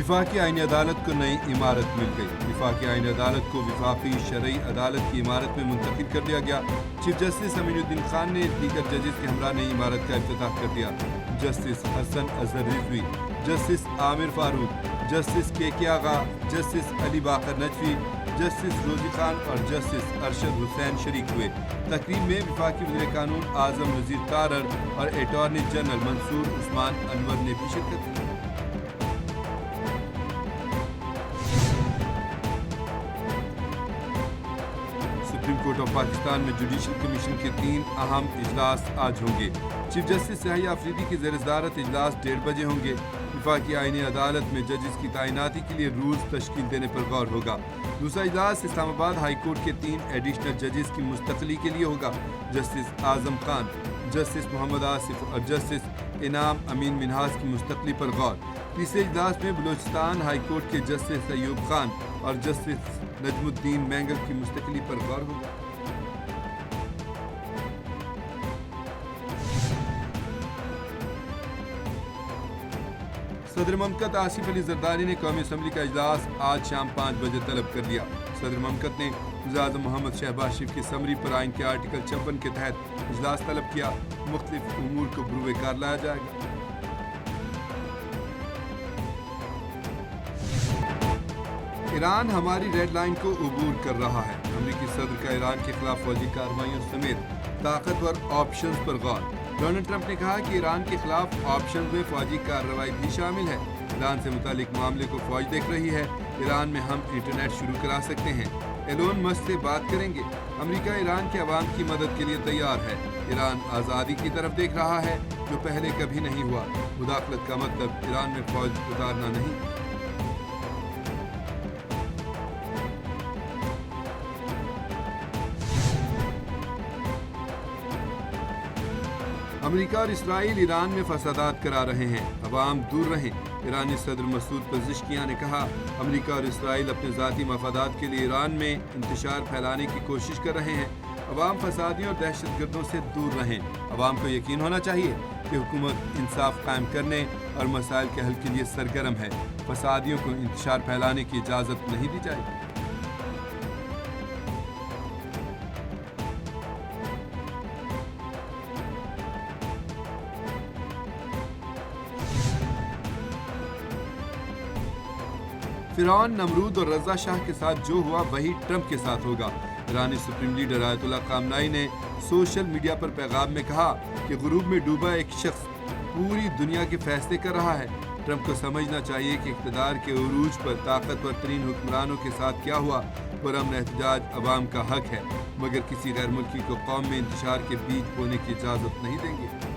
वफाकी आईनी अदालत को नई इमारत मिल गई। वफाकी आईनी अदालत को वफाकी शरई अदालत की इमारत में मुंतकिल कर दिया गया। चीफ जस्टिस अमीनुद्दीन खान ने दीगर जजेस के हमरा नई इमारत का इफ्तिताह कर दिया। Justice Hasan Azhar Rizvi, justice Aamir Farooq, justice K Agha, justice Ali Baqar Najafi, justice Rozi Khan और जस्टिस अरशद हुसैन शरीक हुए। तकरीब में वफाकी वज़ीर कानून आज़म नज़ीर तारड़ और अटॉर्नी जनरल मंसूर उस्मान अनवर ने भी शिरकत की। सुप्रीम कोर्ट ऑफ पाकिस्तान में जुडिशल कमीशन के 3 अहम इजलास आज होंगे। चीफ जस्टिस याहिया अफरीदी की ज़ेर सदारत इजलास 1:30 बजे होंगे। वफाकी आईनी अदालत में जजेस की तैनाती के लिए रूल्स तश्कील देने पर गौर होगा। दूसरा इजलास इस्लामाबाद हाई कोर्ट के 3 एडिशनल जजेस की मुस्तकली के लिए होगा। जस्टिस आजम खान, जस्टिस मोहम्मद आसिफ और जस्टिस इनाम अमीन मिनहास की मुस्तकली पर गौर। तीसरे इजलास में बलूचिस्तान हाई कोर्ट के जस्टिस अयूब खान और जस्टिस नजमुद्दीन मैंगल की मुस्तकली पर गौर होगा। सदर ममलकत आसिफ अली जरदारी ने कौमी असम्बली का इजलास आज शाम 5 बजे तलब कर लिया। सदर ममलकत ने वज़ीर-ए-आज़म मोहम्मद शहबाज शरीफ की समरी पर आइन के आर्टिकल 56 के तहत इजलास तलब किया। मुख्तलिफ उमूर को बुरुए कार लाया जाएगा। ईरान हमारी रेड लाइन को अबूर कर रहा है। अमेरिकी सदर का ईरान के खिलाफ फौजी कार्रवाइयों समेत ताकतवर ऑप्शंस पर गौर। डोनाल्ड ट्रंप ने कहा कि ईरान के खिलाफ ऑप्शंस में फौजी कार्रवाई भी शामिल है। ईरान से मुतालिक मामले को फौज देख रही है। ईरान में हम इंटरनेट शुरू करा सकते हैं। एलोन मस्क से बात करेंगे। अमेरिका ईरान के अवाम की मदद के लिए तैयार है। ईरान आज़ादी की तरफ देख रहा है जो पहले कभी नहीं हुआ। मुदाखलत का मतलब ईरान में फौज उतारना नहीं। अमेरिका और इसराइल ईरान में फसादात करा रहे हैं। अवाम दूर रहें। ईरानी सदर मसूद पज़ेश्कियान ने कहा, अमेरिका और इसराइल अपने ज़ाती मफादात के लिए ईरान में इंतशार फैलाने की कोशिश कर रहे हैं। अवाम फसादियों और दहशतगर्दों से दूर रहें। अवाम को यकीन होना चाहिए कि हुकूमत इंसाफ कायम करने और मसाइल के हल के लिए सरगर्म है। फसादियों को इंतशार फैलाने की इजाज़त नहीं दी जाएगी। फिरौन, नमरूद और रज़ा शाह के साथ जो हुआ वही ट्रंप के साथ होगा। ईरानी सुप्रीम लीडर आयतुल्लाह ख़ामनेई ने सोशल मीडिया पर पैगाम में कहा कि गुरूब में डूबा एक शख्स पूरी दुनिया के फैसले कर रहा है। ट्रंप को समझना चाहिए कि इक़्तिदार के उरूज पर ताकतवर तरीन हुक्मरानों के साथ क्या हुआ। पुरअमन एहतजाज अवाम का हक है, मगर किसी गैर मुल्की को कौम में इंतशार के बीज बोने की इजाज़त नहीं देंगे।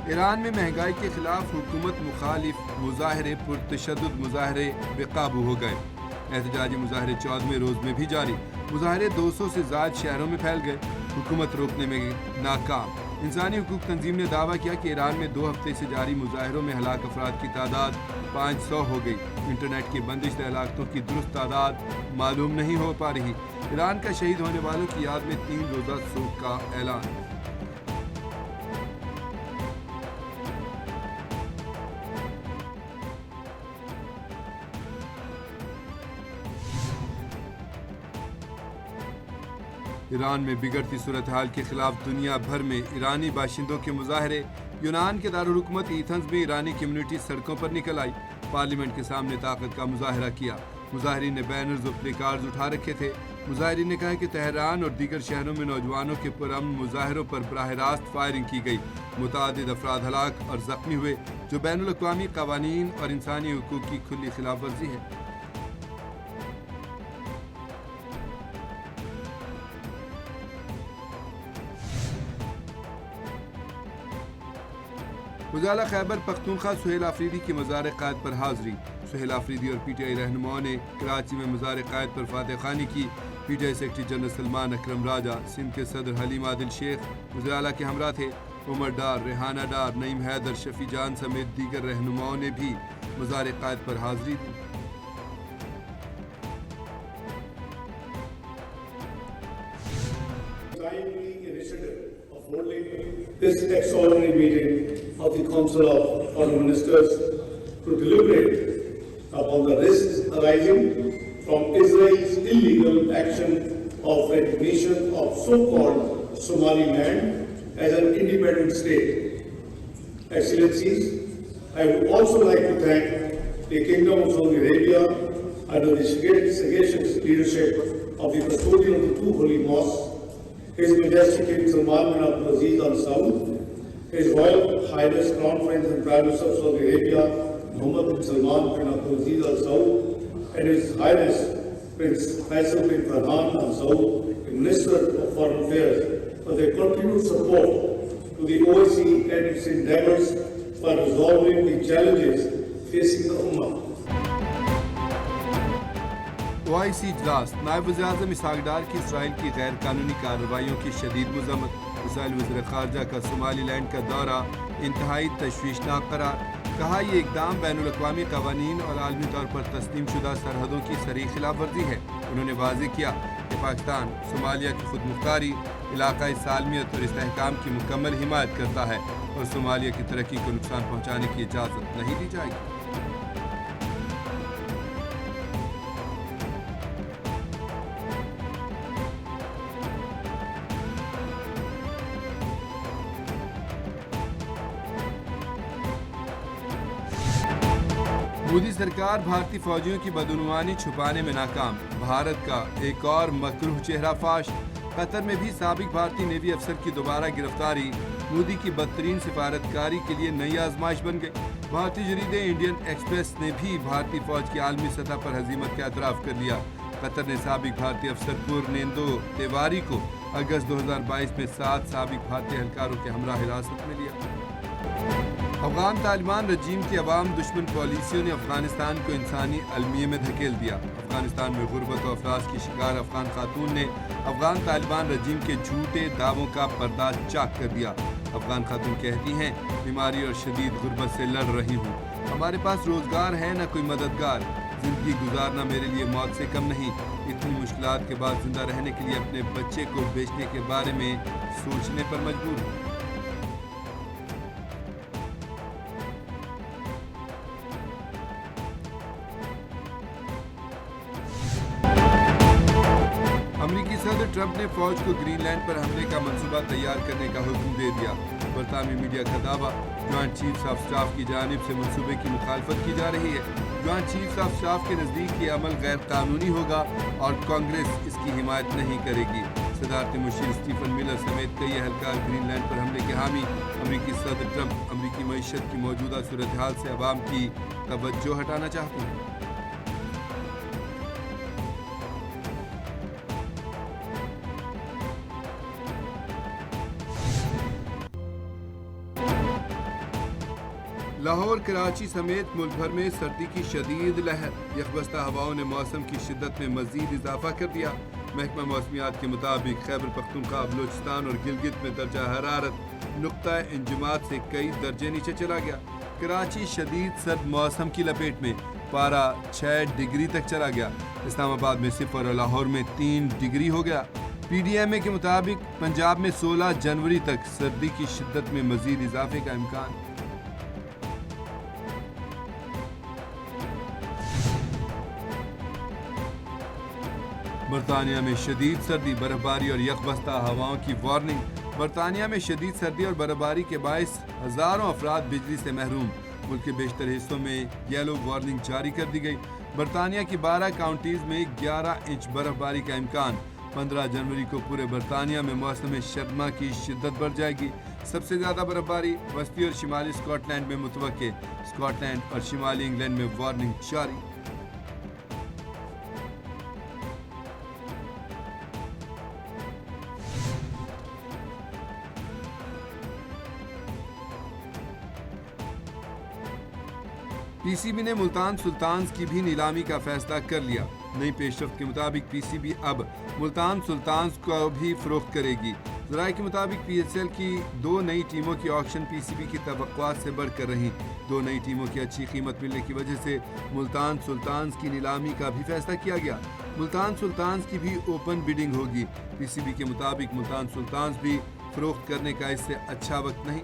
ईरान में महंगाई के खिलाफ हुकूमत मुखालिफ मुजाहरे पुरतशद्दुद मुजाहरे बेकाबू हो गए। एहतजाजी मुजाहरे 14वें रोज में भी जारी। मुजाहरे 200 से ज़्यादा शहरों में फैल गए। हुकूमत रोकने में नाकाम। इंसानी हुकूक तंजीम ने दावा किया कि ईरान में 2 हफ्ते से जारी मुजाहरों में हलाक अफराद की तादाद 500 हो गई। इंटरनेट की बंदिश से हलाकतों की दुरुस्त तादाद मालूम नहीं हो पा रही। ईरान का शहीद होने वालों की याद में 3 रोज़ा शोक का ऐलान। ईरान में बिगड़ती सूरत हाल के खिलाफ दुनिया भर में ईरानी बाशिंदों के मुजाहरे। यूनान के दारुल हुकूमत एथेंस में ईरानी कम्युनिटी सड़कों पर निकल आई। पार्लियामेंट के सामने ताकत का मुजाहरा किया। मुजाहरीन ने बैनर्स और प्लेकार्ड्स उठा रखे थे। मुजाहरीन ने कहा कि तेहरान और दीगर शहरों में नौजवानों के पुरअमन मुजाहरों पर बराह रास्त फायरिंग की गई। मुतअद्दिद अफराद हलाक और जख्मी हुए, जो बैनुल अक़वामी क़वानीन और इंसानी हुकूक की खुली खिलाफ वर्जी है। उजाला खैबर पख्तूनख्वा सुहेल आफरीदी की मज़ार क़ायद पर हाज़री। सुहेल आफरीदी और पीटीआई रहनुमाओं ने कराची में मज़ार क़ायद पर फातह खानी की। पीटीआई सेक्रेटरी जनरल सलमान अकरम राजा, सिंध के सदर हलीम आदिल शेख वज़ीर आला के हमरा थे। उमर डार, रेहाना डार, नईम हैदर, शफी जान समेत दीगर रहनुमाओं ने भी मज़ार क़ायद पर हाज़री दी। this extraordinary meeting of the Council of Foreign Ministers to deliberate upon the risks arising from Israel's illegal action of recognition of so-called Somaliland as an independent state. Excellencies, I would also like to thank the Kingdom of Saudi Arabia under the sagacious leadership of the custodian of the two holy mosques, His Majesty King Salman bin Abdul Aziz Al Saud, His Royal Highness Crown Prince and Prime Minister of Saudi Arabia Mohammed bin Salman bin Abdul Aziz Al Saud, and His Highness Prince Faisal bin Farhan Al Saud, the Minister of Foreign Affairs, for their continued support to the OIC and its endeavors for resolving the challenges facing the Ummah. OIC इजलास नायब वज़ीर-ए-आज़म इसहाक डार की Israel की गैर कानूनी कार्रवाइयों की शदीद मज़म्मत। Israel वज़ीर ख़ारजा का सोमालीलैंड का दौरा इंतहाई तशवीशनाक करार। कहा यह इक़दाम बैनुल अक़वामी क़वानीन और आलमी तौर पर तस्लीम शुदा सरहदों की सरीह खिलाफ वर्जी है। उन्होंने वाज़ेह किया कि पाकिस्तान सोमालिया की खुद मुख्तारी, इलाक़ाई सालमियत और इस्तेहकाम की मुकम्मल हिमायत करता है और सोमालिया की तरक्की को नुकसान पहुँचाने की इजाज़त नहीं दी जाएगी। मोदी सरकार भारतीय फौजियों की बदउनवानी छुपाने में नाकाम। भारत का एक और मकरूह चेहरा फाश। कतर में भी साबिक भारतीय नेवी अफसर की दोबारा गिरफ्तारी मोदी की बदतरीन सिफारतकारी के लिए नई आजमाइश बन गई। भारतीय जरीदे इंडियन एक्सप्रेस ने भी भारतीय फौज की आलमी सतह पर हजीमत का एतराफ़ कर लिया। कतर ने साबिक भारतीय अफसर पूर्णेंदु तिवारी को अगस्त 2022 में 7 साबिक भारतीय एहलकारों के हमरा हिरासत में लिया। अफगान तालिबान रजीम की अवाम दुश्मन पॉलिसियों ने अफगानिस्तान को इंसानी अलमिये में धकेल दिया। अफगानिस्तान में गुर्बत और अफराज की शिकार अफगान खातून ने अफगान तालिबान रजीम के झूठे दावों का पर्दा चाक कर दिया। अफगान खातून कहती हैं, बीमारी और शदीद गुर्बत से लड़ रही हूँ, हमारे पास रोजगार है न कोई मददगार, जिंदगी गुजारना मेरे लिए मौत से कम नहीं। इतनी मुश्किलात के बाद जिंदा रहने के लिए अपने बच्चे को बेचने के बारे में सोचने पर मजबूर हूँ। अमेरिकी सदर ट्रंप ने फौज को ग्रीनलैंड पर हमले का मंसूबा तैयार करने का हुक्म दे दिया। बरतानवी मीडिया का दावा, जॉइंट चीफ्स ऑफ स्टाफ की जानिब से मंसूबे की मुखालफत की जा रही है। जॉइंट चीफ्स ऑफ स्टाफ के नज़दीक ये अमल गैर कानूनी होगा और कांग्रेस इसकी हिमायत नहीं करेगी। सदारती मुशीर स्टीफन मिलर समेत कई एहलकार ग्रीनलैंड पर हमले के हामी। अमेरिकी सदर ट्रंप अमेरिकी मईशत की मौजूदा सूरत हाल से अवाम की तवज्जो हटाना चाहते हैं। लाहौर, कराची समेत मुल्क भर में सर्दी की शदीद लहर। यकबस्ता हवाओं ने मौसम की शिद्दत में मजीद इजाफा कर दिया। महकमा मौसमियात के मुताबिक खैबर पख्तूनख्वा, बलूचिस्तान और गिलगित में दर्जा हरारत नुक्ता इंजमात से कई दर्जे नीचे चला गया। कराची शदीद सर्द मौसम की लपेट में, पारा 6 डिग्री तक चला गया। इस्लामाबाद में 0 और लाहौर में 3 डिग्री हो गया। PDMA के मुताबिक पंजाब में 16 जनवरी तक सर्दी की शिद्दत में मजीद इजाफे का इम्कान। बरतानिया में शदीद सर्दी, बर्फबारी और यकबस्ता हवाओं की वार्निंग। बरतानिया में शदीद सर्दी और बर्फबारी के बायस हज़ारों अफराद बिजली से महरूम। मुल्क के बेशतर हिस्सों में येलो वार्निंग जारी कर दी गई। बरतानिया की 12 काउंटीज़ में 11 इंच बर्फबारी का इम्कान। 15 जनवरी को पूरे बरतानिया में मौसम शर्मा की शिद्दत बढ़ जाएगी। सबसे ज़्यादा बर्फबारी वस्ती और शिमाली स्कॉटलैंड में मुतवक्के। स्कॉटलैंड और शिमाली इंग्लैंड में वार्निंग जारी। PCB ने मुल्तान सुल्तान्स की भी नीलामी का फैसला कर लिया। नई पेशरफ्त के मुताबिक PCB अब मुल्तान सुल्तान्स को भी फरोख्त करेगी। ज़राए के मुताबिक PSL की 2 नई टीमों की ऑक्शन PCB की तवक्कुआत से बढ़कर रही। 2 नई टीमों की अच्छी कीमत मिलने की वजह से मुल्तान सुल्तान्स की नीलामी का भी फैसला किया गया। मुल्तान सुल्तान्स की भी ओपन बिडिंग होगी। PCB के मुताबिक मुल्तान सुल्तान्स भी فروخت کرنے کا اس سے اچھا وقت نہیں۔